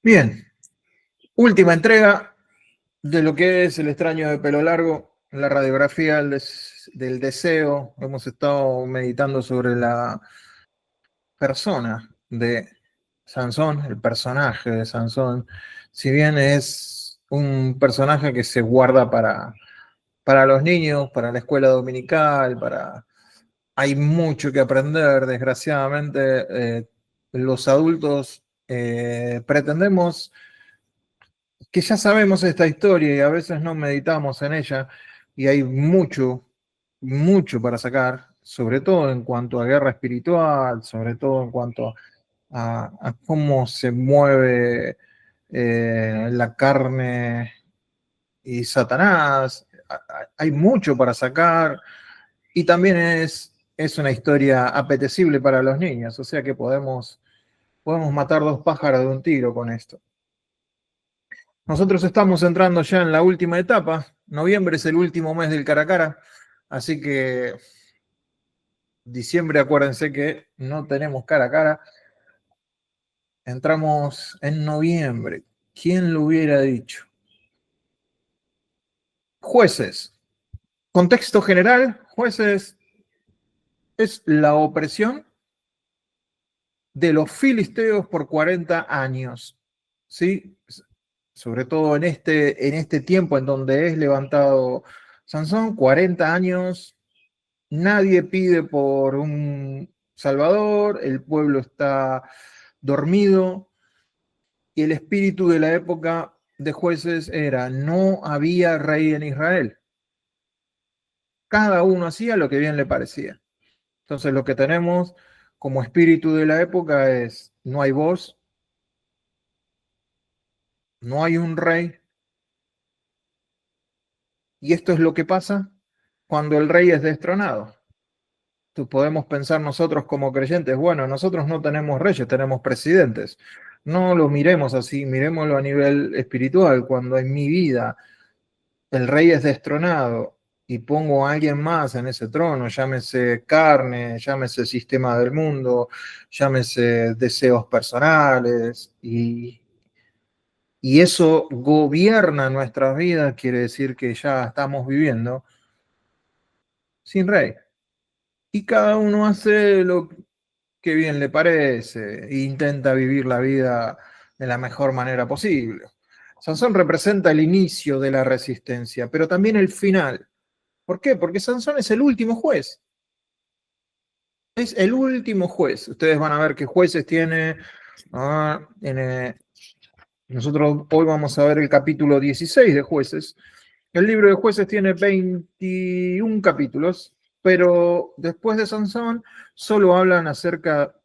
Bien, última entrega de lo que es El extraño de pelo largo, la radiografía del deseo. Hemos estado meditando sobre la persona de Sansón, el personaje de Sansón. Si bien es un personaje que se guarda para los niños, para la escuela dominical, hay mucho que aprender. Desgraciadamente, los adultos pretendemos que ya sabemos esta historia y a veces no meditamos en ella, y hay mucho, mucho para sacar, sobre todo en cuanto a guerra espiritual, sobre todo en cuanto a cómo se mueve la carne y Satanás. Hay mucho para sacar, y también es una historia apetecible para los niños, o sea que podemos matar dos pájaros de un tiro con esto. Nosotros estamos entrando ya en la última etapa. Noviembre es el último mes del cara a cara, así que diciembre, acuérdense que no tenemos cara a cara. Entramos en noviembre. ¿Quién lo hubiera dicho? Jueces. Contexto general, jueces es la opresión de los filisteos por 40 años. ¿Sí? Sobre todo en este tiempo en donde es levantado Sansón, 40 años. Nadie pide por un salvador, el pueblo está dormido, y el espíritu de la época de jueces era: no había rey en Israel. Cada uno hacía lo que bien le parecía. Entonces lo que tenemos como espíritu de la época es: no hay voz, no hay un rey. Y esto es lo que pasa cuando el rey es destronado. Podemos pensar nosotros como creyentes: bueno, nosotros no tenemos reyes, tenemos presidentes. No lo miremos así, miremoslo a nivel espiritual. Cuando en mi vida el rey es destronado y pongo a alguien más en ese trono, llámese carne, llámese sistema del mundo, llámese deseos personales, y eso gobierna nuestras vidas, quiere decir que ya estamos viviendo sin rey. Y cada uno hace lo que bien le parece e intenta vivir la vida de la mejor manera posible. Sansón representa el inicio de la resistencia, pero también el final. ¿Por qué? Porque Sansón es el último juez. Es el último juez. Ustedes van a ver que jueces tiene... nosotros hoy vamos a ver el capítulo 16 de jueces. El libro de jueces tiene 21 capítulos, pero después de Sansón solo hablan acerca,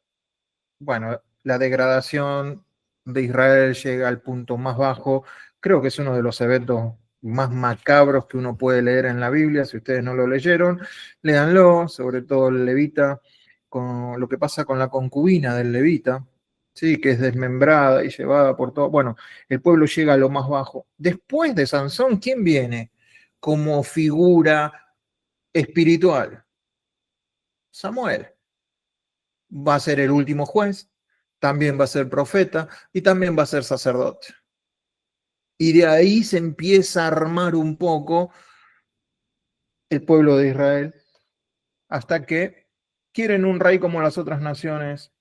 bueno, la degradación de Israel llega al punto más bajo. Creo que es uno de los eventos más macabros que uno puede leer en la Biblia. Si ustedes no lo leyeron, léanlo, sobre todo el levita, con lo que pasa con la concubina del levita, sí, que es desmembrada y llevada por todo. Bueno, el pueblo llega a lo más bajo. Después de Sansón, ¿quién viene como figura espiritual? Samuel. Va a ser el último juez, también va a ser profeta y también va a ser sacerdote. Y de ahí se empieza a armar un poco el pueblo de Israel, hasta que quieren un rey como las otras naciones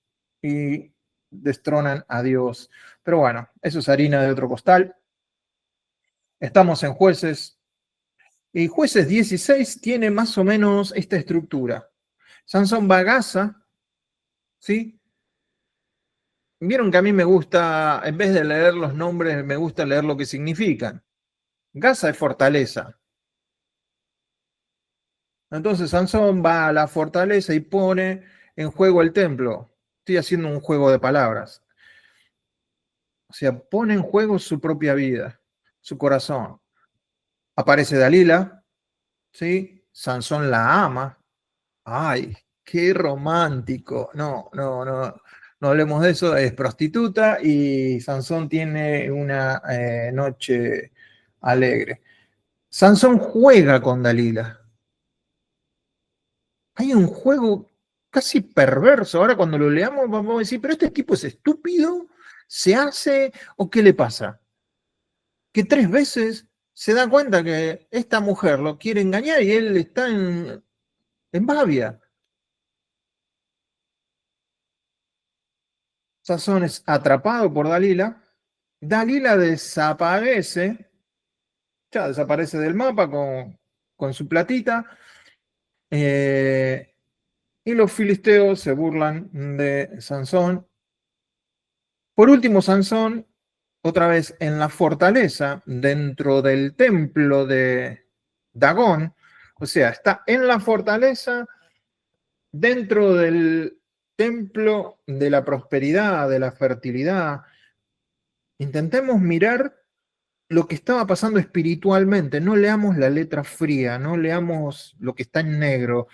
y destronan a Dios. Pero bueno, eso es harina de otro costal. Estamos en Jueces, y Jueces 16 tiene más o menos esta estructura. Sansón va a Gaza, ¿sí? Vieron que a mí me gusta, en vez de leer los nombres, me gusta leer lo que significan. Gaza es fortaleza. Entonces Sansón va a la fortaleza y pone en juego el templo. Estoy haciendo un juego de palabras. O sea, pone en juego su propia vida, su corazón. Aparece Dalila, ¿sí? Sansón la ama. Ay, qué romántico. No, no, no. No hablemos de eso. Es prostituta y Sansón tiene una noche alegre. Sansón juega con Dalila. Hay un juego casi perverso. Ahora cuando lo leamos vamos a decir: pero este tipo es estúpido, ¿Se hace o qué le pasa? Que 3 veces se da cuenta que esta mujer lo quiere engañar y él está en babia. Sansón es atrapado por Dalila. Dalila desaparece, ya desaparece del mapa con su platita. eh, y los filisteos se burlan de Sansón. Por último, Sansón, otra vez en la fortaleza, dentro del templo de Dagón, o sea, está en la fortaleza, dentro del templo de la prosperidad, de la fertilidad. Intentemos mirar lo que estaba pasando espiritualmente, no leamos la letra fría, no leamos lo que está en negro,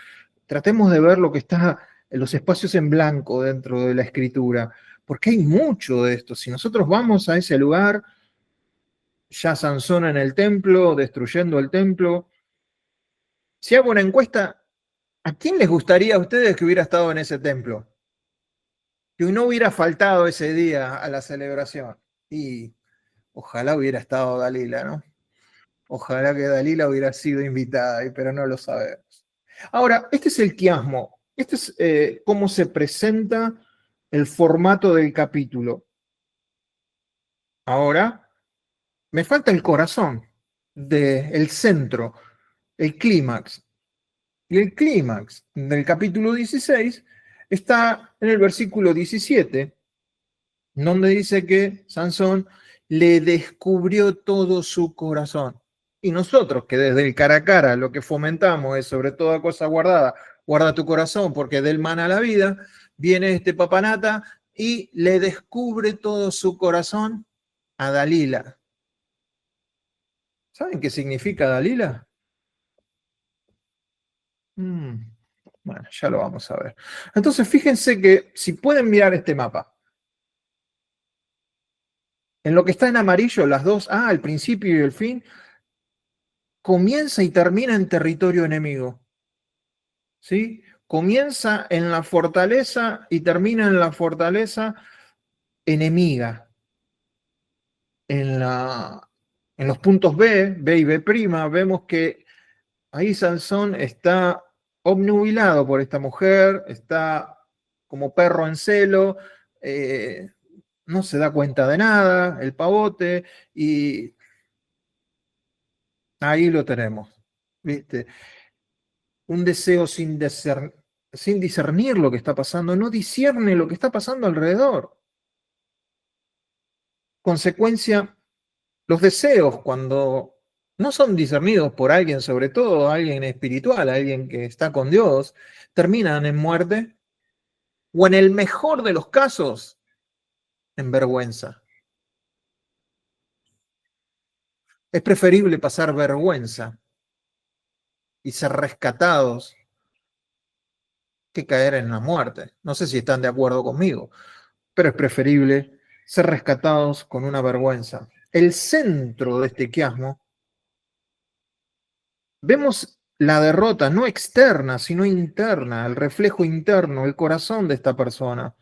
tratemos de ver lo que está en los espacios en blanco dentro de la escritura, porque hay mucho de esto. Si nosotros vamos a ese lugar, ya Sansón en el templo, destruyendo el templo, si hago una encuesta, ¿a quién les gustaría a ustedes que hubiera estado en ese templo? Que no hubiera faltado ese día a la celebración. Y ojalá hubiera estado Dalila, ¿no? Ojalá que Dalila hubiera sido invitada, pero no lo sabemos. Ahora, este es el quiasmo. Este es cómo se presenta el formato del capítulo. Ahora, me falta el corazón, el centro, el clímax. Y el clímax del capítulo 16 está en el versículo 17, donde dice que Sansón le descubrió todo su corazón. Y nosotros, que desde el cara a cara lo que fomentamos es sobre toda cosa guardada, guarda tu corazón porque del mana la vida, viene este papanata y le descubre todo su corazón a Dalila. ¿Saben qué significa Dalila? Bueno, ya lo vamos a ver. Entonces, fíjense que si pueden mirar este mapa, en lo que está en amarillo, las dos, el principio y el fin, comienza y termina en territorio enemigo. ¿Sí? Comienza en la fortaleza y termina en la fortaleza enemiga. En, en los puntos B y B', vemos que ahí Sansón está obnubilado por esta mujer, está como perro en celo, no se da cuenta de nada, el pavote, y ahí lo tenemos, ¿viste? Un deseo sin discernir lo que está pasando, no discierne lo que está pasando alrededor. Consecuencia, los deseos cuando no son discernidos por alguien, sobre todo alguien espiritual, alguien que está con Dios, terminan en muerte o en el mejor de los casos, en vergüenza. Es preferible pasar vergüenza y ser rescatados que caer en la muerte. No sé si están de acuerdo conmigo, pero es preferible ser rescatados con una vergüenza. El centro de este quiasmo, vemos la derrota no externa, sino interna, el reflejo interno, el corazón de esta persona.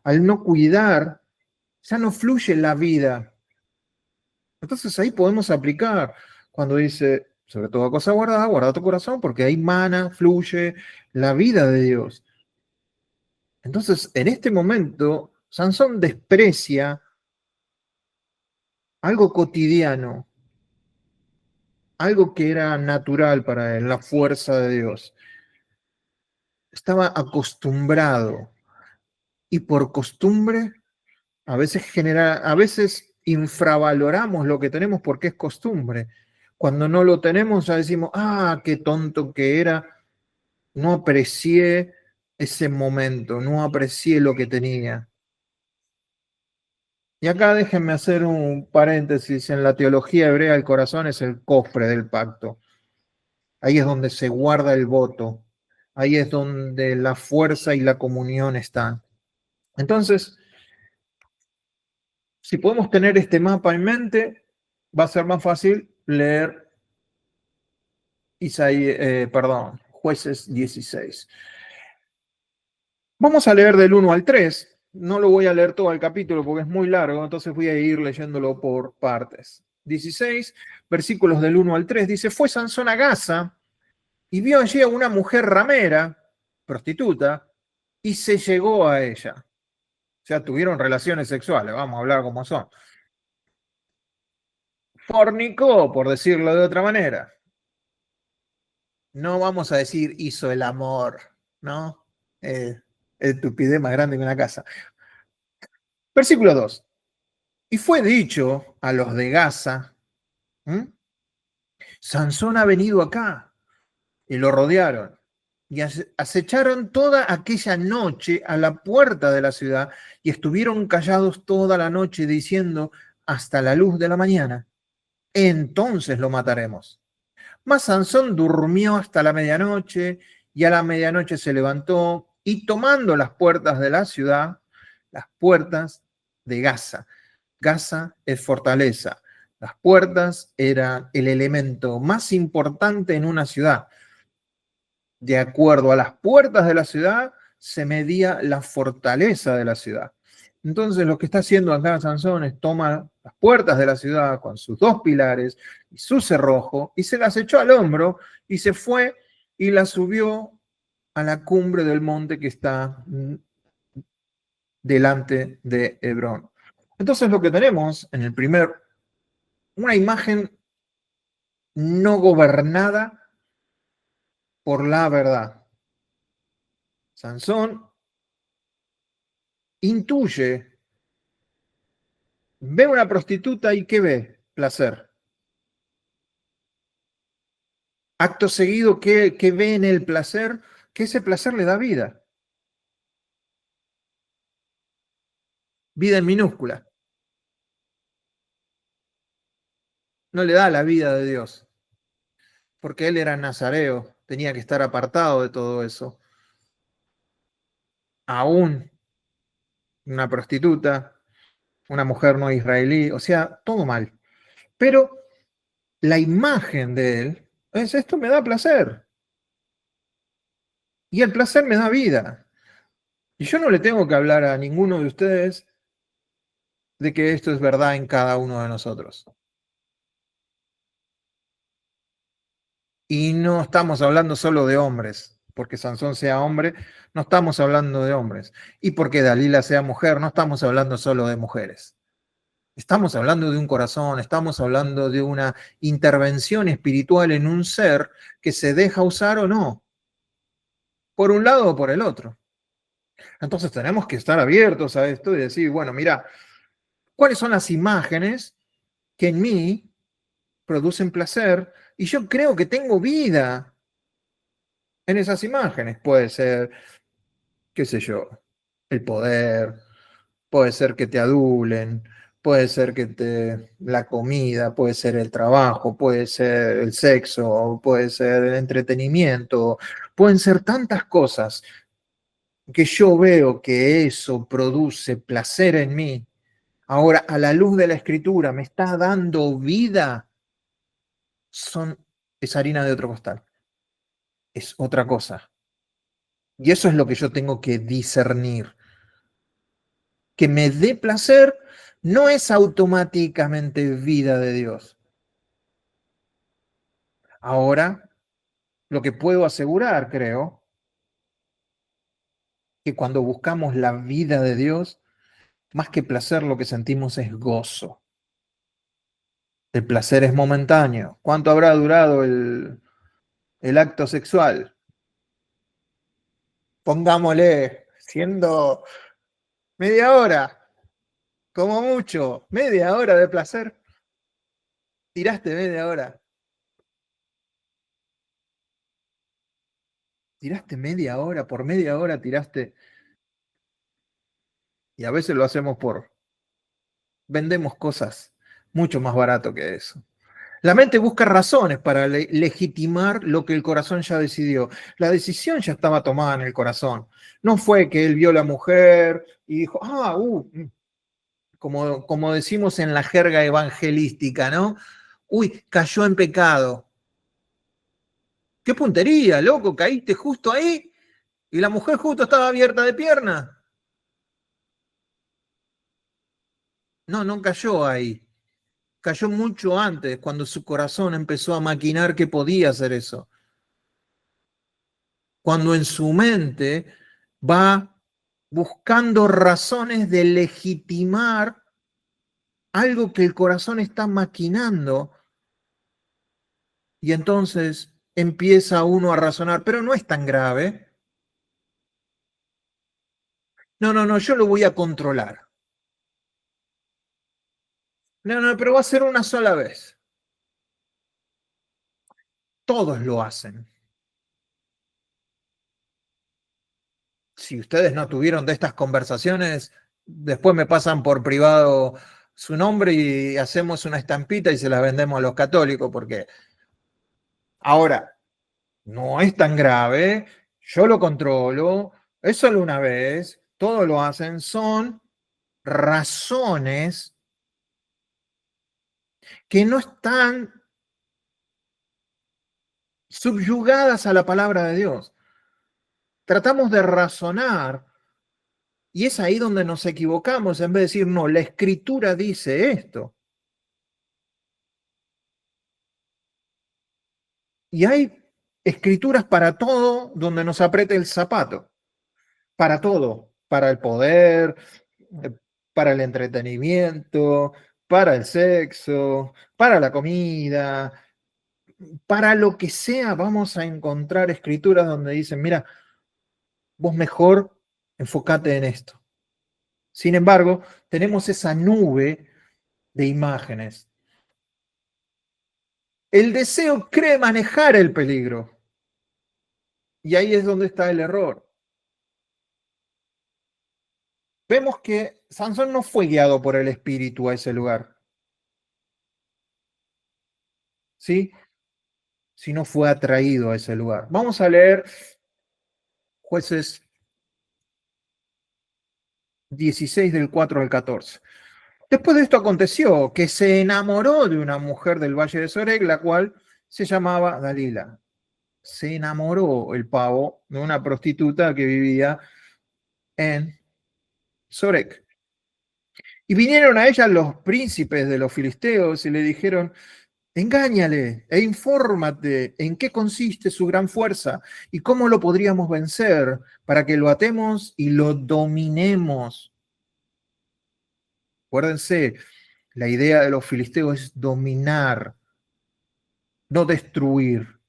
Al no cuidar, ya no fluye la vida. Entonces ahí podemos aplicar cuando dice, sobre todo cosa guardada, guarda tu corazón, porque ahí mana, fluye la vida de Dios. Entonces, en este momento, Sansón desprecia algo cotidiano, algo que era natural para él, la fuerza de Dios. Estaba acostumbrado y por costumbre a veces infravaloramos lo que tenemos porque es costumbre. Cuando no lo tenemos ya decimos, qué tonto que era, no aprecié ese momento, no aprecié lo que tenía. Y acá déjenme hacer un paréntesis, en la teología hebrea el corazón es el cofre del pacto. Ahí es donde se guarda el voto, ahí es donde la fuerza y la comunión están. Entonces, si podemos tener este mapa en mente, va a ser más fácil leer Jueces 16. Vamos a leer del 1 al 3. no lo voy a leer todo el capítulo porque es muy largo, entonces voy a ir leyéndolo por partes. 16, versículos del 1 al 3, dice, fue Sansón a Gaza y vio allí a una mujer ramera, prostituta, y se llegó a ella. O sea, tuvieron relaciones sexuales, vamos a hablar como son. Fornicó, por decirlo de otra manera. No vamos a decir hizo el amor, ¿no? Estupidez más grande que una casa. Versículo 2. Y fue dicho a los de Gaza, ¿m? Sansón ha venido acá. Y lo rodearon. Y acecharon toda aquella noche a la puerta de la ciudad y estuvieron callados toda la noche diciendo hasta la luz de la mañana. Entonces lo mataremos. Mas Sansón durmió hasta la medianoche y a la medianoche se levantó y tomando las puertas de la ciudad, las puertas de Gaza. Gaza es fortaleza. Las puertas eran el elemento más importante en una ciudad. De acuerdo a las puertas de la ciudad, se medía la fortaleza de la ciudad. Entonces, lo que está haciendo acá Sansón es tomar las puertas de la ciudad con sus dos pilares y su cerrojo y se las echó al hombro y se fue y las subió a la cumbre del monte que está delante de Hebrón. Entonces, lo que tenemos en el primer, una imagen no gobernada por la verdad. Sansón intuye, ve una prostituta y ¿qué ve? Placer. Acto seguido, ¿qué ve en el placer? Que ese placer le da vida. Vida en minúscula. No le da la vida de Dios. Porque él era nazareo, tenía que estar apartado de todo eso. Aún una prostituta, una mujer no israelí, o sea, todo mal. Pero la imagen de él es esto me da placer. Y el placer me da vida. Y yo no le tengo que hablar a ninguno de ustedes de que esto es verdad en cada uno de nosotros. Y no estamos hablando solo de hombres, porque Sansón sea hombre, no estamos hablando de hombres. Y porque Dalila sea mujer, no estamos hablando solo de mujeres. Estamos hablando de un corazón, estamos hablando de una intervención espiritual en un ser que se deja usar o no, por un lado o por el otro. Entonces tenemos que estar abiertos a esto y decir, bueno, mira, ¿cuáles son las imágenes que en mí producen placer? Y yo creo que tengo vida en esas imágenes. Puede ser, qué sé yo, el poder, puede ser que te adulen, puede ser que la comida, puede ser el trabajo, puede ser el sexo, puede ser el entretenimiento, pueden ser tantas cosas que yo veo que eso produce placer en mí. Ahora, a la luz de la escritura, me está dando vida, es harina de otro costal, es otra cosa. Y eso es lo que yo tengo que discernir. Que me dé placer no es automáticamente vida de Dios. Ahora, lo que puedo asegurar, creo, que cuando buscamos la vida de Dios, más que placer, lo que sentimos es gozo. El placer es momentáneo. ¿Cuánto habrá durado el acto sexual? Pongámosle, siendo media hora, como mucho, media hora de placer. Tiraste media hora. Tiraste media hora, por media hora tiraste. Y a veces lo hacemos vendemos cosas mucho más barato que eso. La mente busca razones para legitimar lo que el corazón ya decidió. La decisión ya estaba tomada en el corazón. No fue que él vio a la mujer y dijo, como decimos en la jerga evangelística, ¿no? Uy, cayó en pecado. ¡Qué puntería, loco! Caíste justo ahí y la mujer justo estaba abierta de pierna. no cayó ahí. Cayó mucho antes, cuando su corazón empezó a maquinar que podía hacer eso. Cuando en su mente va buscando razones de legitimar algo que el corazón está maquinando, y entonces empieza uno a razonar, pero no es tan grave. No, yo lo voy a controlar. No, pero va a ser una sola vez. Todos lo hacen. Si ustedes no tuvieron de estas conversaciones, después me pasan por privado su nombre y hacemos una estampita y se las vendemos a los católicos, porque ahora no es tan grave, yo lo controlo, es solo una vez, todos lo hacen, son razones que no están subyugadas a la palabra de Dios. Tratamos de razonar y es ahí donde nos equivocamos en vez de decir, no, la escritura dice esto. Y hay escrituras para todo donde nos apriete el zapato, para todo, para el poder, para el entretenimiento, para el sexo, para la comida, para lo que sea, vamos a encontrar escrituras donde dicen, mira, vos mejor enfócate en esto. Sin embargo, tenemos esa nube de imágenes. El deseo cree manejar el peligro. Y ahí es donde está el error. Vemos que Sansón no fue guiado por el espíritu a ese lugar, ¿sí? Sino fue atraído a ese lugar. Vamos a leer Jueces 16 del 4 al 14. Después de esto aconteció que se enamoró de una mujer del valle de Sorek, la cual se llamaba Dalila. Se enamoró el pavo de una prostituta que vivía en Sorek. Y vinieron a ella los príncipes de los filisteos y le dijeron, engáñale e infórmate en qué consiste su gran fuerza y cómo lo podríamos vencer para que lo atemos y lo dominemos. Acuérdense, la idea de los filisteos es dominar, no destruir.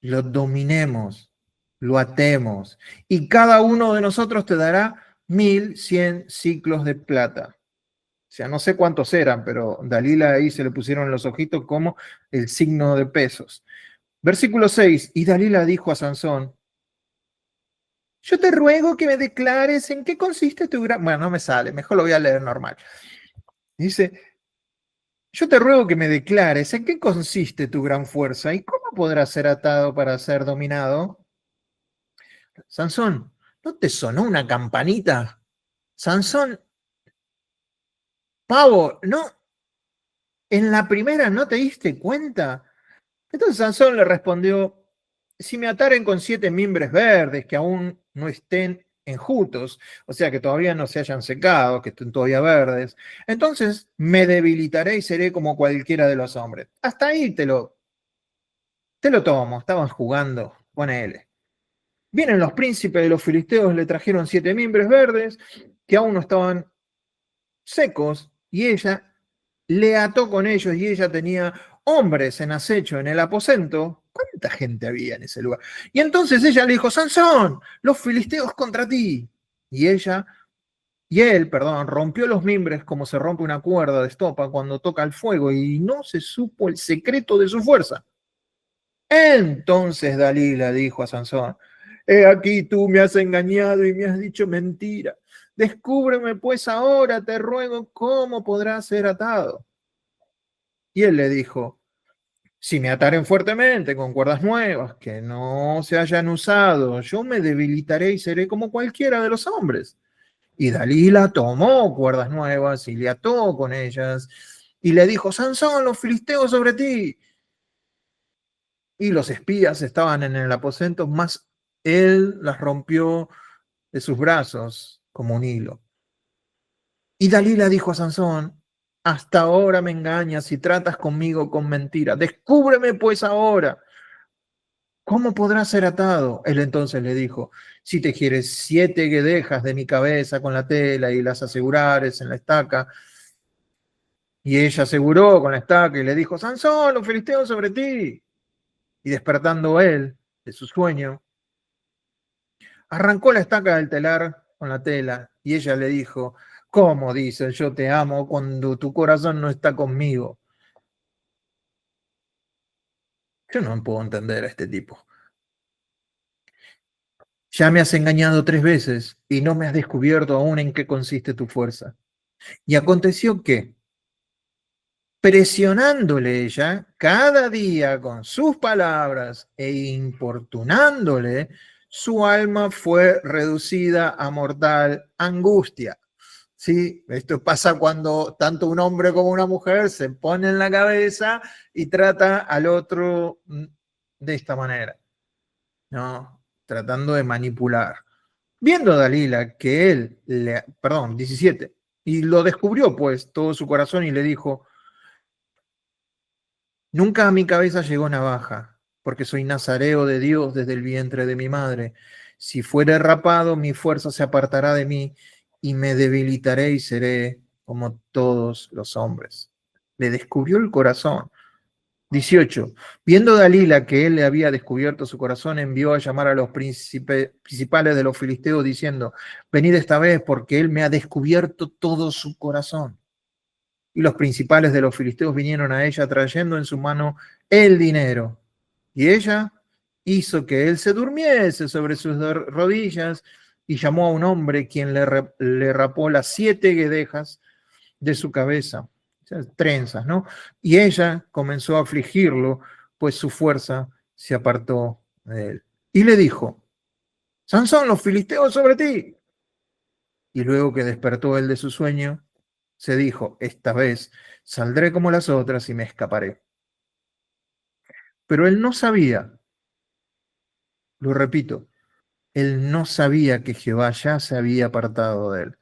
Lo dominemos, lo atemos, y cada uno de nosotros te dará 1.100 ciclos de plata. O sea, no sé cuántos eran, pero Dalila ahí se le pusieron los ojitos como el signo de pesos. Versículo 6, y Dalila dijo a Sansón, yo te ruego que me declares en qué consiste tu gran... Bueno, no me sale, mejor lo voy a leer normal. Dice, yo te ruego que me declares en qué consiste tu gran fuerza y cómo podrás ser atado para ser dominado. Sansón, ¿no te sonó una campanita? Sansón, pavo, ¿no? En la primera no te diste cuenta. Entonces Sansón le respondió, si me ataren con 7 mimbres verdes que aún no estén enjutos, o sea que todavía no se hayan secado, que estén todavía verdes, entonces me debilitaré y seré como cualquiera de los hombres. Hasta ahí te lo tomo, estaban jugando, ponele. Vienen los príncipes de los filisteos, le trajeron 7 mimbres verdes que aún no estaban secos, y ella le ató con ellos, y ella tenía hombres en acecho en el aposento. ¿Cuánta gente había en ese lugar? Y entonces ella le dijo, Sansón, los filisteos contra ti. Y él, perdón, rompió los mimbres como se rompe una cuerda de estopa cuando toca el fuego, y no se supo el secreto de su fuerza. Entonces Dalila dijo a Sansón, he aquí tú me has engañado y me has dicho mentira. Descúbreme pues ahora, te ruego, cómo podrás ser atado. Y él le dijo, si me ataren fuertemente con cuerdas nuevas que no se hayan usado, yo me debilitaré y seré como cualquiera de los hombres. Y Dalila tomó cuerdas nuevas y le ató con ellas y le dijo, Sansón, los filisteos sobre ti. Y los espías estaban en el aposento, mas él las rompió de sus brazos como un hilo. Y Dalila dijo a Sansón: hasta ahora me engañas y tratas conmigo con mentira. Descúbreme pues ahora. ¿Cómo podrás ser atado? Él entonces le dijo: si te quieres 7 guedejas de mi cabeza con la tela y las asegurares en la estaca. Y ella aseguró con la estaca y le dijo: Sansón, los filisteos sobre ti. Y despertando él de su sueño, arrancó la estaca del telar con la tela. Y ella le dijo: ¿cómo dices yo te amo cuando tu corazón no está conmigo? Yo no puedo entender a este tipo. Ya me has engañado 3 veces y no me has descubierto aún en qué consiste tu fuerza. Y aconteció que, presionándole ella cada día con sus palabras e importunándole, su alma fue reducida a mortal angustia. ¿Sí? Esto pasa cuando tanto un hombre como una mujer se pone en la cabeza y trata al otro de esta manera, ¿no? Tratando de manipular. Viendo a Dalila que perdón, 17, y lo descubrió pues todo su corazón y le dijo: nunca a mi cabeza llegó navaja, porque soy nazareo de Dios desde el vientre de mi madre. Si fuere rapado, mi fuerza se apartará de mí y me debilitaré y seré como todos los hombres. Le descubrió el corazón. 18. Viendo Dalila que él le había descubierto su corazón, envió a llamar a los principales de los filisteos diciendo: venid esta vez porque él me ha descubierto todo su corazón. Y los principales de los filisteos vinieron a ella trayendo en su mano el dinero. Y ella hizo que él se durmiese sobre sus rodillas y llamó a un hombre quien le rapó las 7 guedejas de su cabeza, o sea, trenzas, ¿no? Y ella comenzó a afligirlo, pues su fuerza se apartó de él. Y le dijo: Sansón, los filisteos sobre ti. Y luego que despertó él de su sueño, se dijo: esta vez saldré como las otras y me escaparé. Pero él no sabía, lo repito, él no sabía que Jehová ya se había apartado de él.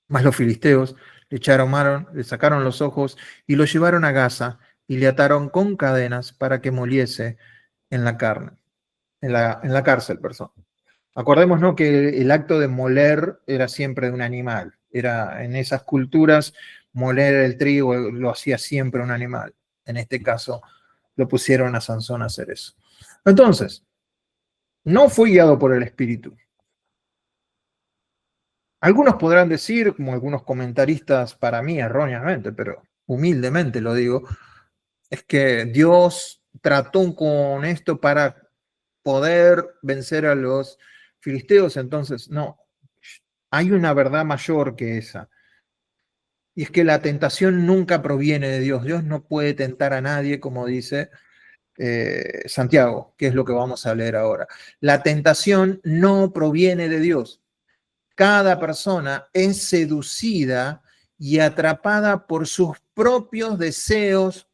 Mas los filisteos le echaron mano, le sacaron los ojos y lo llevaron a Gaza y le ataron con cadenas para que moliese en la carne, en la cárcel, perdón. Acordémonos que el acto de moler era siempre de un animal. Era en esas culturas, moler el trigo lo hacía siempre un animal. En este caso, lo pusieron a Sansón a hacer eso. Entonces, no fue guiado por el Espíritu. Algunos podrán decir, como algunos comentaristas, para mí erróneamente, pero humildemente lo digo, es que Dios trató con esto para poder vencer a los filisteos. Entonces, no, hay una verdad mayor que esa. Y es que la tentación nunca proviene de Dios. Dios no puede tentar a nadie, como dice Santiago, que es lo que vamos a leer ahora. La tentación no proviene de Dios. Cada persona es seducida y atrapada por sus propios deseos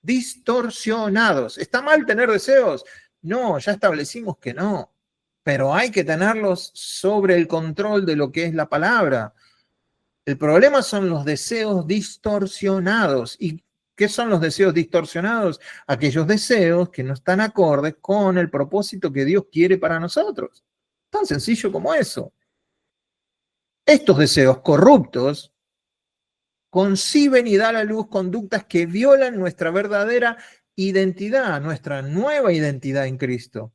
distorsionados. ¿Está mal tener deseos? No, ya establecimos que no, pero hay que tenerlos sobre el control de lo que es la palabra. El problema son los deseos distorsionados. ¿Y qué son los deseos distorsionados? Aquellos deseos que no están acordes con el propósito que Dios quiere para nosotros. Tan sencillo como eso. Estos deseos corruptos conciben y dan a luz conductas que violan nuestra verdadera identidad, nuestra nueva identidad en Cristo.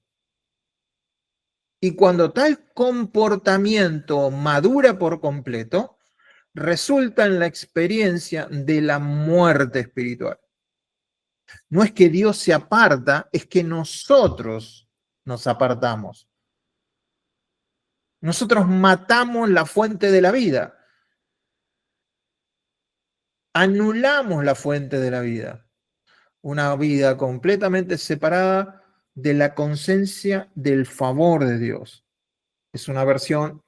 Y cuando tal comportamiento madura por completo, resulta en la experiencia de la muerte espiritual. No es que Dios se aparta, es que nosotros nos apartamos. Nosotros matamos la fuente de la vida. Anulamos la fuente de la vida. Una vida completamente separada de la conciencia del favor de Dios. Es una versión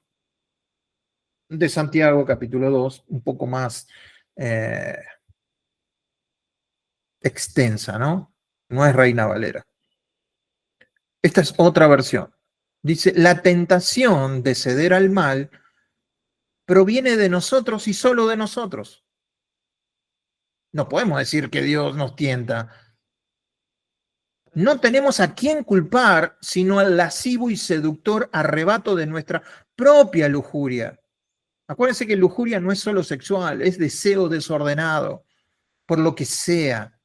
de Santiago capítulo 2, un poco más extensa, ¿no? No es Reina Valera. Esta es otra versión. Dice: la tentación de ceder al mal proviene de nosotros y solo de nosotros. No podemos decir que Dios nos tienta. No tenemos a quién culpar, sino al lascivo y seductor arrebato de nuestra propia lujuria. Acuérdense que lujuria no es solo sexual, es deseo desordenado, por lo que sea.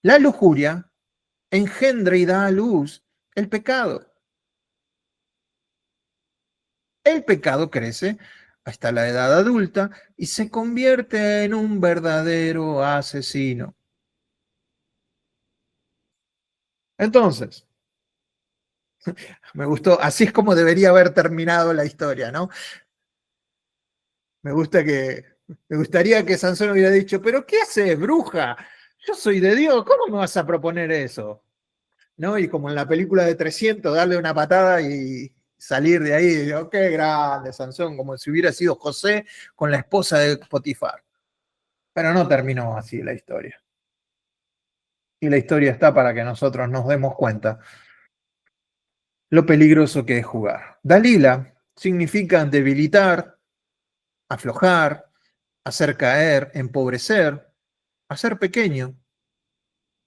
La lujuria engendra y da a luz el pecado. El pecado crece hasta la edad adulta y se convierte en un verdadero asesino. Entonces, me gustó, así es como debería haber terminado la historia, ¿no? Me gusta que, me gustaría que Sansón hubiera dicho, pero ¿qué haces, bruja? Yo soy de Dios, ¿cómo me vas a proponer eso? ¿No? Y como en la película de 300, darle una patada y salir de ahí, oh, qué grande Sansón, como si hubiera sido José con la esposa de Potifar. Pero no terminó así la historia. Y la historia está para que nosotros nos demos cuenta lo peligroso que es jugar. Dalila significa debilitar, aflojar, hacer caer, empobrecer, hacer pequeño.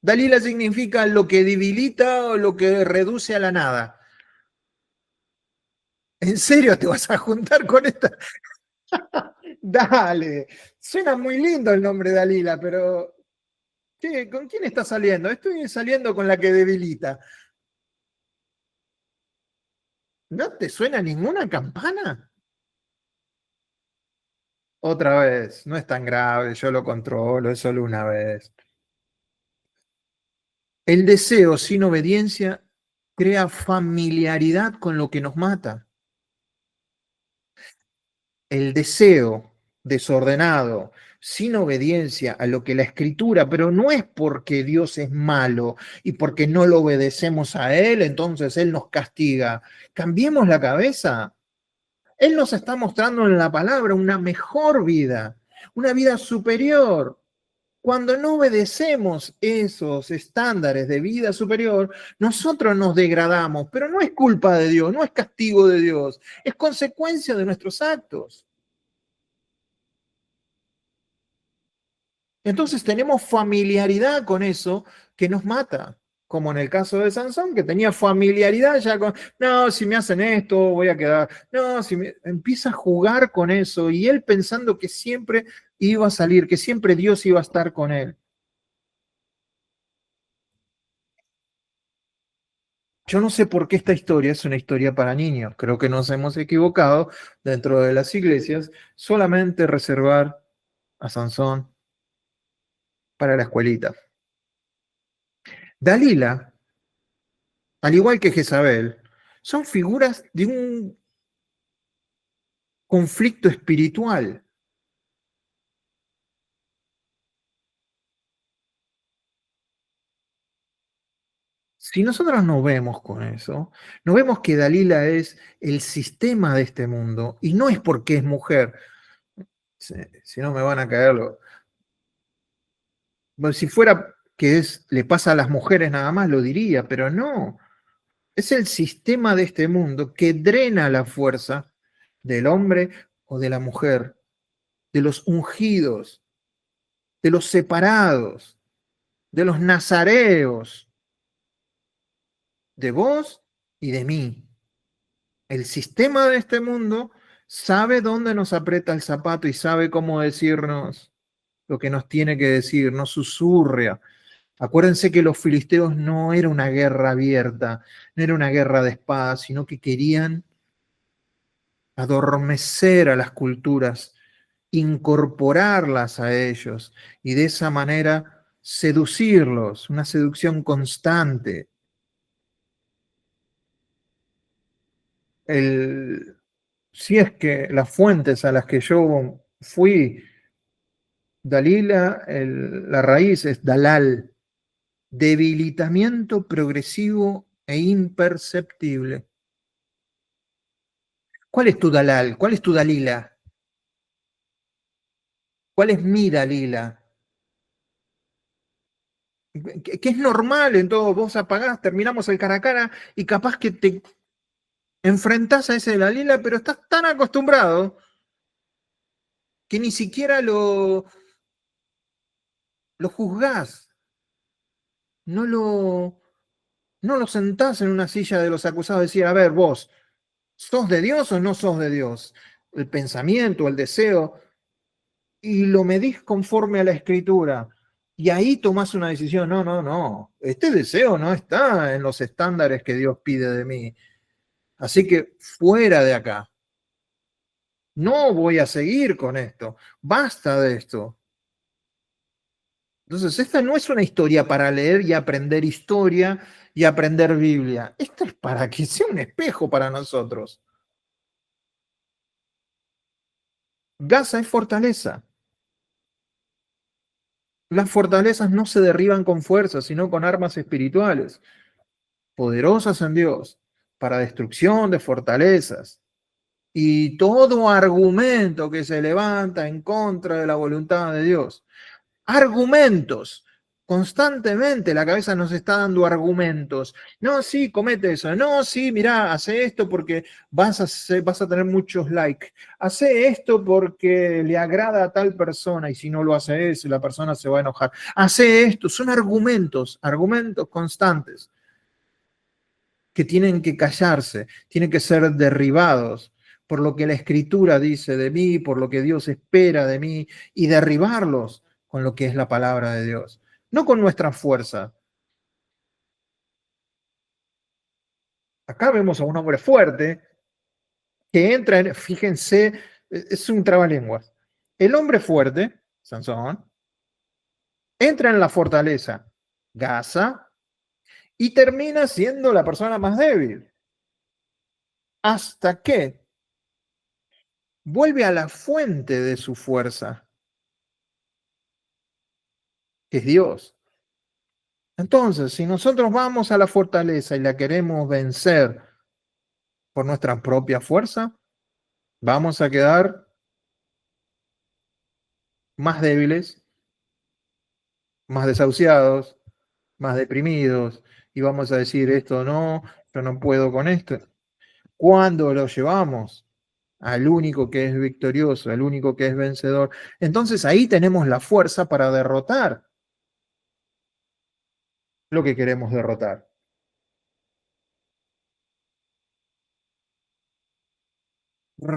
Dalila significa lo que debilita o lo que reduce a la nada. ¿En serio te vas a juntar con esta? Dale, suena muy lindo el nombre de Dalila, pero ¿qué? ¿Con quién estás saliendo? Estoy saliendo con la que debilita. ¿No te suena ninguna campana? Otra vez, no es tan grave, yo lo controlo, es solo una vez. El deseo sin obediencia crea familiaridad con lo que nos mata. El deseo desordenado, sin obediencia a lo que la escritura, pero no es porque Dios es malo y porque no lo obedecemos a Él, entonces Él nos castiga. Cambiemos la cabeza. Él nos está mostrando en la palabra una mejor vida, una vida superior. Cuando no obedecemos esos estándares de vida superior, nosotros nos degradamos, pero no es culpa de Dios, no es castigo de Dios, es consecuencia de nuestros actos. Entonces tenemos familiaridad con eso que nos mata, como en el caso de Sansón, que tenía familiaridad ya con, no, si me hacen esto, voy a quedar, no, si me... empieza a jugar con eso y él pensando que siempre iba a salir, que siempre Dios iba a estar con él. Yo no sé por qué esta historia es una historia para niños. Creo que nos hemos equivocado dentro de las iglesias solamente reservar a Sansón para la escuelita. Dalila, al igual que Jezabel, son figuras de un conflicto espiritual. Si nosotros no vemos con eso, no vemos que Dalila es el sistema de este mundo y no es porque es mujer. Si no me van a caer bueno, si fuera que le pasa a las mujeres nada más, lo diría, pero no. Es el sistema de este mundo que drena la fuerza del hombre o de la mujer, de los ungidos, de los separados, de los nazareos, de vos y de mí. El sistema de este mundo sabe dónde nos aprieta el zapato y sabe cómo decirnos lo que nos tiene que decir, nos susurra. Acuérdense que los filisteos no era una guerra abierta, no era una guerra de espadas, sino que querían adormecer a las culturas, incorporarlas a ellos y de esa manera seducirlos, una seducción constante. El, si es que las fuentes a las que yo fui, Dalila, la raíz es Dalal, debilitamiento progresivo e imperceptible. ¿Cuál es tu Dalal? ¿Cuál es tu Dalila? ¿Cuál es mi Dalila? Que es normal en todo, vos apagás, terminamos el cara a cara y capaz que te Enfrentás a ese Dalila, pero estás tan acostumbrado que ni siquiera lo juzgás, no no lo sentás en una silla de los acusados y decir, a ver, vos, ¿sos de Dios o no sos de Dios? El pensamiento, el deseo, y lo medís conforme a la escritura. Y ahí tomás una decisión, no, no, no, este deseo no está en los estándares que Dios pide de mí. Así que fuera de acá, no voy a seguir con esto, basta de esto. Entonces, esta no es una historia para leer y aprender historia y aprender Biblia. Esto es para que sea un espejo para nosotros. Gaza es fortaleza. Las fortalezas no se derriban con fuerza, sino con armas espirituales, poderosas en Dios, para destrucción de fortalezas. Y todo argumento que se levanta en contra de la voluntad de Dios. Argumentos. Constantemente la cabeza nos está dando argumentos. No, sí, comete eso. No, sí, mirá, hace esto porque vas a tener muchos likes. Hace esto porque le agrada a tal persona y si no lo hace eso, la persona se va a enojar. Hace esto. Son argumentos, argumentos constantes que tienen que callarse, tienen que ser derribados por lo que la escritura dice de mí, por lo que Dios espera de mí, y derribarlos con lo que es la palabra de Dios, no con nuestra fuerza. Acá vemos a un hombre fuerte que entra en, fíjense, es un trabalenguas. El hombre fuerte, Sansón, entra en la fortaleza, Gaza, y termina siendo la persona más débil. Hasta que vuelve a la fuente de su fuerza, que es Dios. Entonces, si nosotros vamos a la fortaleza y la queremos vencer por nuestra propia fuerza, vamos a quedar más débiles, más desahuciados, más deprimidos, y vamos a decir, esto no, yo no puedo con esto. Cuando lo llevamos al único que es victorioso, al único que es vencedor, entonces ahí tenemos la fuerza para derrotar lo que queremos derrotar.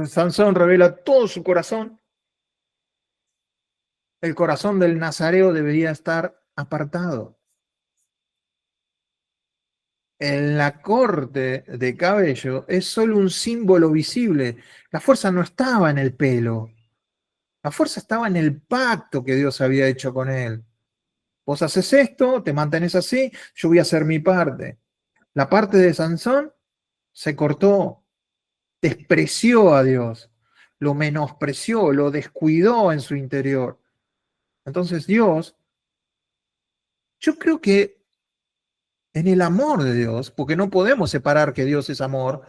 Sansón revela todo su corazón. El corazón del nazareo debería estar apartado. En la corte de cabello es solo un símbolo visible. La fuerza no estaba en el pelo. La fuerza estaba en el pacto que Dios había hecho con él. Vos haces esto, te mantenés así, yo voy a hacer mi parte. La parte de Sansón se cortó, despreció a Dios, lo menospreció, lo descuidó en su interior. Entonces Dios, yo creo que en el amor de Dios, porque no podemos separar que Dios es amor,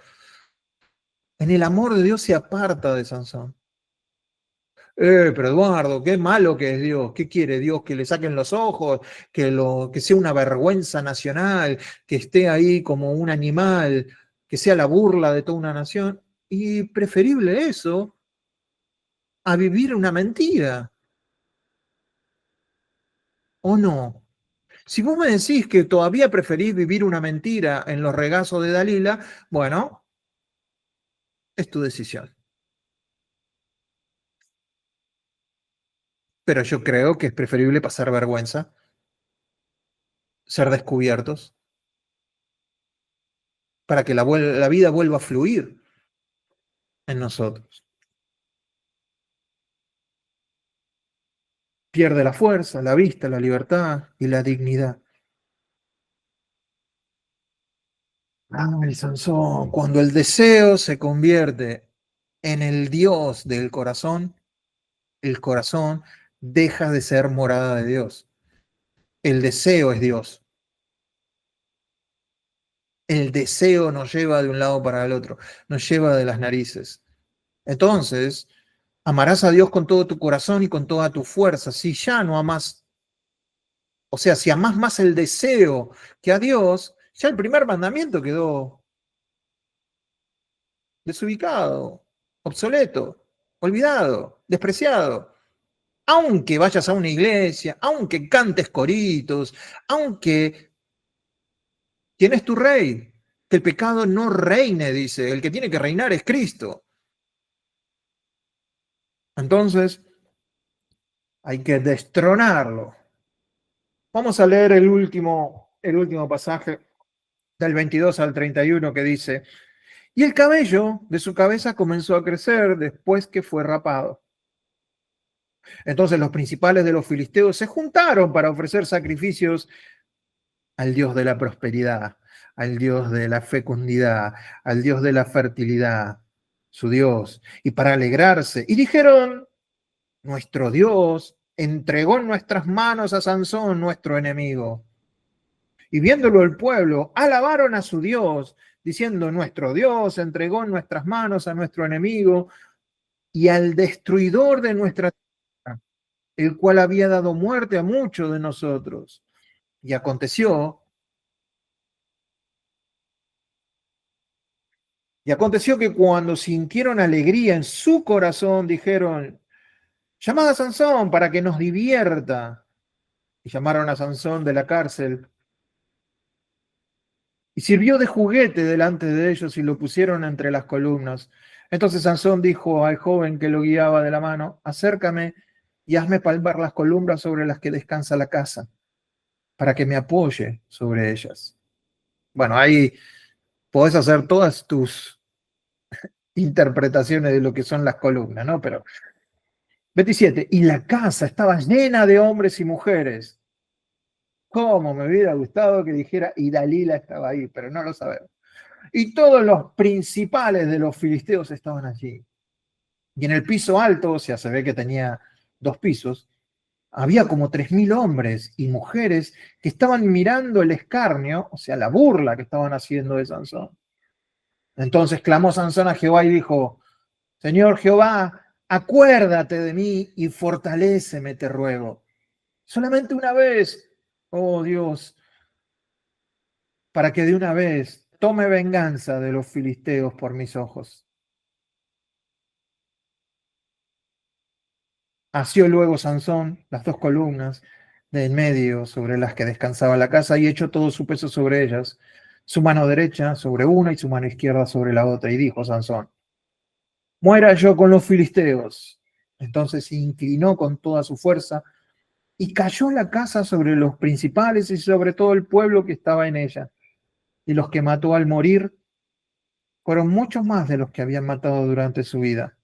en el amor de Dios se aparta de Sansón. Pero Eduardo, qué malo que es Dios. ¿Qué quiere Dios? Que le saquen los ojos, que sea una vergüenza nacional, que esté ahí como un animal, que sea la burla de toda una nación. Y preferible eso a vivir una mentira, ¿o no? Si vos me decís que todavía preferís vivir una mentira en los regazos de Dalila, bueno, es tu decisión. Pero yo creo que es preferible pasar vergüenza, ser descubiertos, para que la vida vuelva a fluir en nosotros. Pierde la fuerza, la vista, la libertad y la dignidad. Ay, Sansón, cuando el deseo se convierte en el Dios del corazón, el corazón deja de ser morada de Dios. El deseo es Dios. El deseo nos lleva de un lado para el otro, nos lleva de las narices. Entonces, amarás a Dios con todo tu corazón y con toda tu fuerza. Si ya no amas, o sea, si amás más el deseo que a Dios, ya el primer mandamiento quedó desubicado, obsoleto, olvidado, despreciado. Aunque vayas a una iglesia, aunque cantes coritos, aunque ¿quién es tu rey? Que el pecado no reine, dice. El que tiene que reinar es Cristo. Entonces, hay que destronarlo. Vamos a leer el último pasaje del 22 al 31 que dice, y el cabello de su cabeza comenzó a crecer después que fue rapado. Entonces los principales de los filisteos se juntaron para ofrecer sacrificios al Dios de la prosperidad, al Dios de la fecundidad, al Dios de la fertilidad, su Dios, y para alegrarse. Y dijeron, nuestro Dios entregó en nuestras manos a Sansón, nuestro enemigo. Y viéndolo el pueblo, alabaron a su Dios, diciendo, nuestro Dios entregó en nuestras manos a nuestro enemigo y al destruidor de nuestra tierra, el cual había dado muerte a muchos de nosotros. Y aconteció que cuando sintieron alegría en su corazón, dijeron, llamad a Sansón para que nos divierta. Y llamaron a Sansón de la cárcel y sirvió de juguete delante de ellos y lo pusieron entre las columnas. Entonces Sansón dijo al joven que lo guiaba de la mano, acércame y hazme palpar las columnas sobre las que descansa la casa, para que me apoye sobre ellas. Bueno, ahí podés hacer todas tus interpretaciones de lo que son las columnas, ¿no? Pero 27, y la casa estaba llena de hombres y mujeres. ¿Cómo me hubiera gustado que dijera y Dalila estaba ahí? Pero no lo sabemos. Y todos los principales de los filisteos estaban allí. Y en el piso alto, o sea, se ve que tenía 2 pisos, había como 3.000 hombres y mujeres que estaban mirando el escarnio, o sea, la burla que estaban haciendo de Sansón. Entonces clamó Sansón a Jehová y dijo, Señor Jehová, acuérdate de mí y fortaléceme, te ruego. Solamente una vez, oh Dios, para que de una vez tome venganza de los filisteos por mis ojos. Asió luego Sansón las 2 columnas de en medio sobre las que descansaba la casa y echó todo su peso sobre ellas, su mano derecha sobre una y su mano izquierda sobre la otra. Y dijo Sansón, muera yo con los filisteos. Entonces se inclinó con toda su fuerza y cayó la casa sobre los principales y sobre todo el pueblo que estaba en ella. Y los que mató al morir fueron muchos más de los que habían matado durante su vida.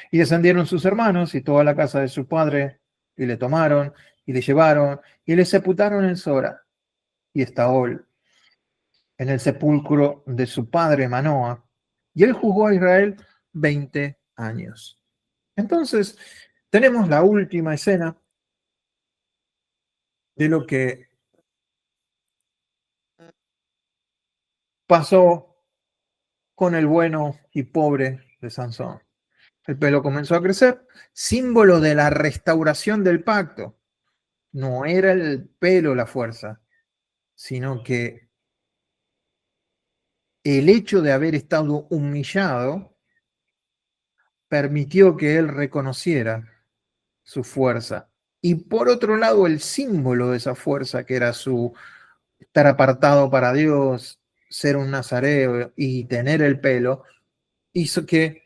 Y descendieron sus hermanos y toda la casa de su padre, y le tomaron, y le llevaron, y le sepultaron en Sora y Estaol, en el sepulcro de su padre Manoah. Y él juzgó a Israel 20 años. Entonces, tenemos la última escena de lo que pasó con el bueno y pobre de Sansón. El pelo comenzó a crecer, símbolo de la restauración del pacto. No era el pelo la fuerza, sino que el hecho de haber estado humillado permitió que él reconociera su fuerza. Y por otro lado, el símbolo de esa fuerza, que era su estar apartado para Dios, ser un nazareo y tener el pelo, hizo que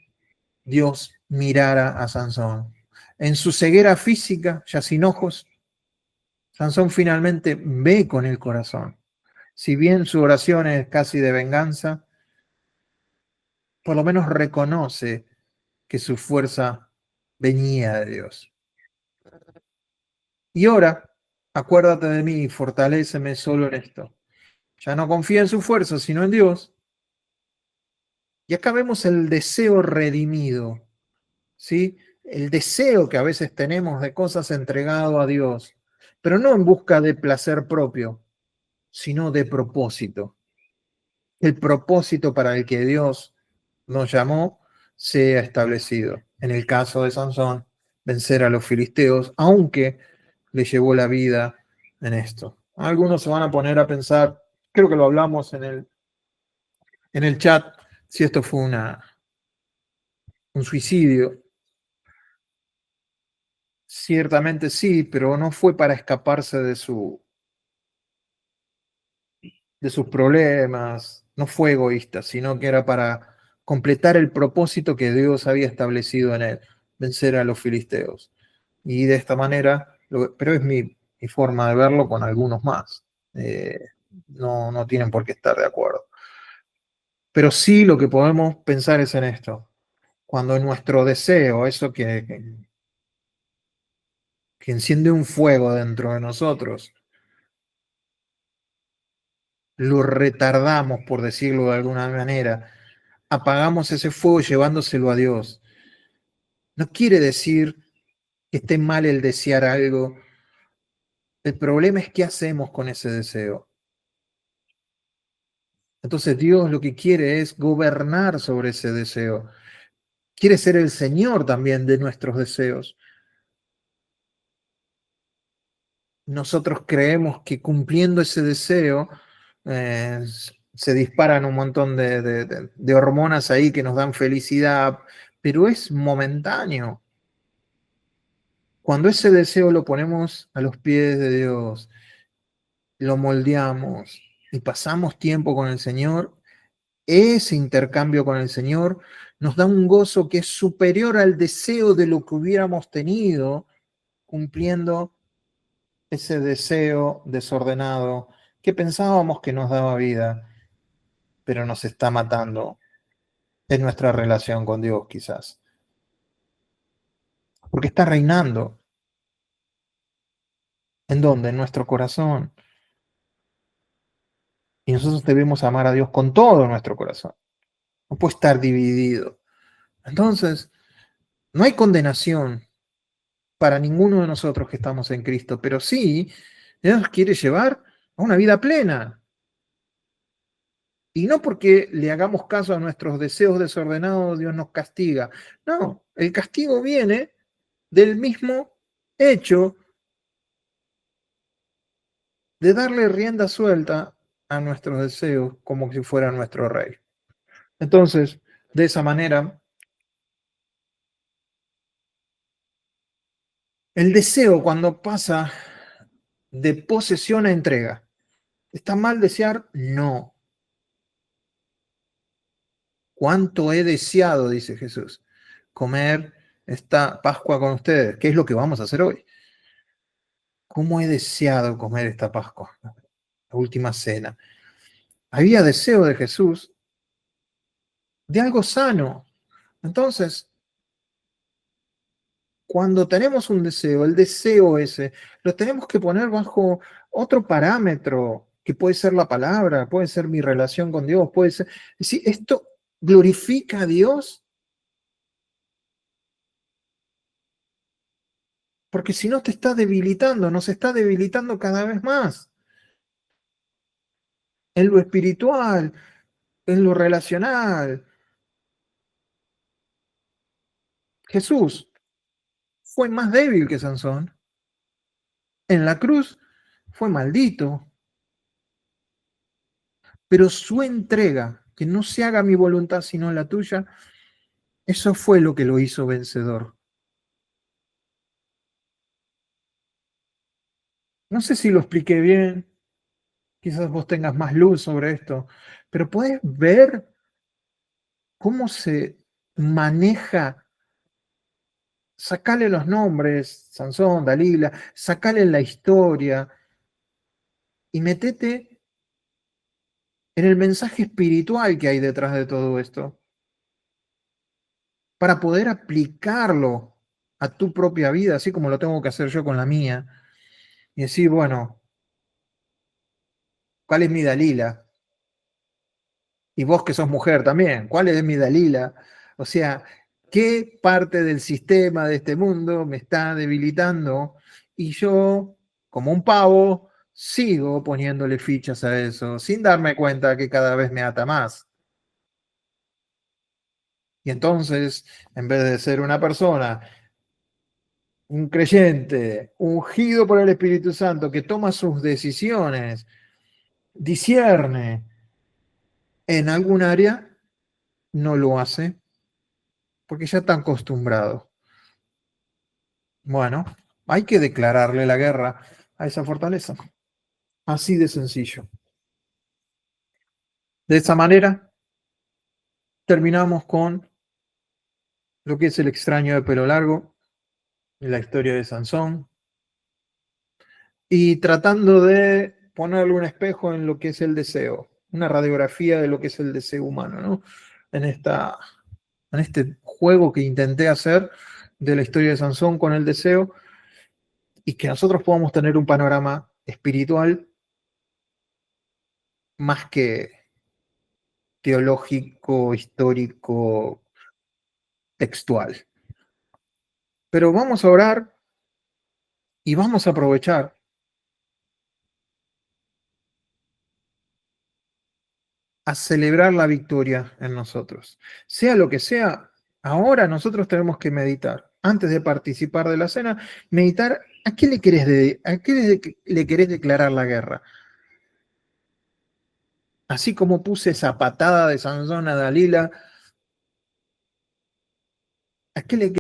Dios mirara a Sansón. En su ceguera física, ya sin ojos, Sansón finalmente ve con el corazón. Si bien su oración es casi de venganza, por lo menos reconoce que su fuerza venía de Dios. Y ora, acuérdate de mí y fortaléceme solo en esto. Ya no confía en su fuerza, sino en Dios. Y acá vemos el deseo redimido, ¿sí? El deseo que a veces tenemos de cosas entregado a Dios, pero no en busca de placer propio, sino de propósito. El propósito para el que Dios nos llamó sea establecido. En el caso de Sansón, vencer a los filisteos, aunque le llevó la vida en esto. Algunos se van a poner a pensar, creo que lo hablamos en el chat, si esto fue un suicidio. Ciertamente sí, pero no fue para escaparse de sus problemas, no fue egoísta, sino que era para completar el propósito que Dios había establecido en él, vencer a los filisteos. Y de esta manera, pero es mi forma de verlo con algunos más. Eh, no tienen por qué estar de acuerdo. Pero sí lo que podemos pensar es en esto. Cuando nuestro deseo, eso que enciende un fuego dentro de nosotros, lo retardamos, por decirlo de alguna manera, apagamos ese fuego llevándoselo a Dios. No quiere decir que esté mal el desear algo. El problema es qué hacemos con ese deseo. Entonces Dios lo que quiere es gobernar sobre ese deseo. Quiere ser el Señor también de nuestros deseos. Nosotros creemos que cumpliendo ese deseo eh, se disparan un montón de hormonas ahí que nos dan felicidad, pero es momentáneo. Cuando ese deseo lo ponemos a los pies de Dios, lo moldeamos y pasamos tiempo con el Señor, ese intercambio con el Señor nos da un gozo que es superior al deseo de lo que hubiéramos tenido cumpliendo ese deseo desordenado que pensábamos que nos daba vida, pero nos está matando en nuestra relación con Dios quizás, porque está reinando. ¿En dónde? En nuestro corazón. Y nosotros debemos amar a Dios con todo nuestro corazón. No puede estar dividido. Entonces, no hay condenación para ninguno de nosotros que estamos en Cristo, pero sí, Dios quiere llevar a una vida plena. Y no porque le hagamos caso a nuestros deseos desordenados, Dios nos castiga. No, el castigo viene del mismo hecho de darle rienda suelta a nuestros deseos como si fuera nuestro rey. Entonces, de esa manera, el deseo cuando pasa de posesión a entrega, ¿está mal desear? No. ¿Cuánto he deseado, dice Jesús, comer esta Pascua con ustedes? ¿Qué es lo que vamos a hacer hoy? ¿Cómo he deseado comer esta Pascua? La última cena. Había deseo de Jesús de algo sano. Entonces, cuando tenemos un deseo, el deseo ese, lo tenemos que poner bajo otro parámetro, que puede ser la palabra, puede ser mi relación con Dios, puede ser... Si esto glorifica a Dios, porque si no te está debilitando, nos está debilitando cada vez más en lo espiritual, en lo relacional. Jesús fue más débil que Sansón. En la cruz fue maldito, pero su entrega, que no se haga mi voluntad sino la tuya, eso fue lo que lo hizo vencedor. No sé si lo expliqué bien, quizás vos tengas más luz sobre esto, pero puedes ver cómo se maneja, sacale los nombres, Sansón, Dalila, sacale la historia y metete en el mensaje espiritual que hay detrás de todo esto, para poder aplicarlo a tu propia vida, así como lo tengo que hacer yo con la mía, y decir, bueno, ¿cuál es mi Dalila? Y vos que sos mujer también, ¿cuál es mi Dalila? O sea, ¿qué parte del sistema de este mundo me está debilitando? Y yo, como un pavo, sigo poniéndole fichas a eso, sin darme cuenta que cada vez me ata más. Y entonces, en vez de ser una persona, un creyente, ungido por el Espíritu Santo, que toma sus decisiones, discierne en algún área, no lo hace porque ya está acostumbrado. Bueno, hay que declararle la guerra a esa fortaleza. Así de sencillo. De esa manera, terminamos con lo que es el extraño de pelo largo, la historia de Sansón, y tratando de ponerle un espejo en lo que es el deseo, una radiografía de lo que es el deseo humano, ¿no? En en este juego que intenté hacer de la historia de Sansón con el deseo, y que nosotros podamos tener un panorama espiritual más que teológico, histórico, textual. Pero vamos a orar y vamos a aprovechar a celebrar la victoria en nosotros. Sea lo que sea, ahora nosotros tenemos que meditar. Antes de participar de la cena, meditar a qué le querés, a qué le querés declarar la guerra. Así como puse esa patada de Sansón a Dalila, ¿a qué le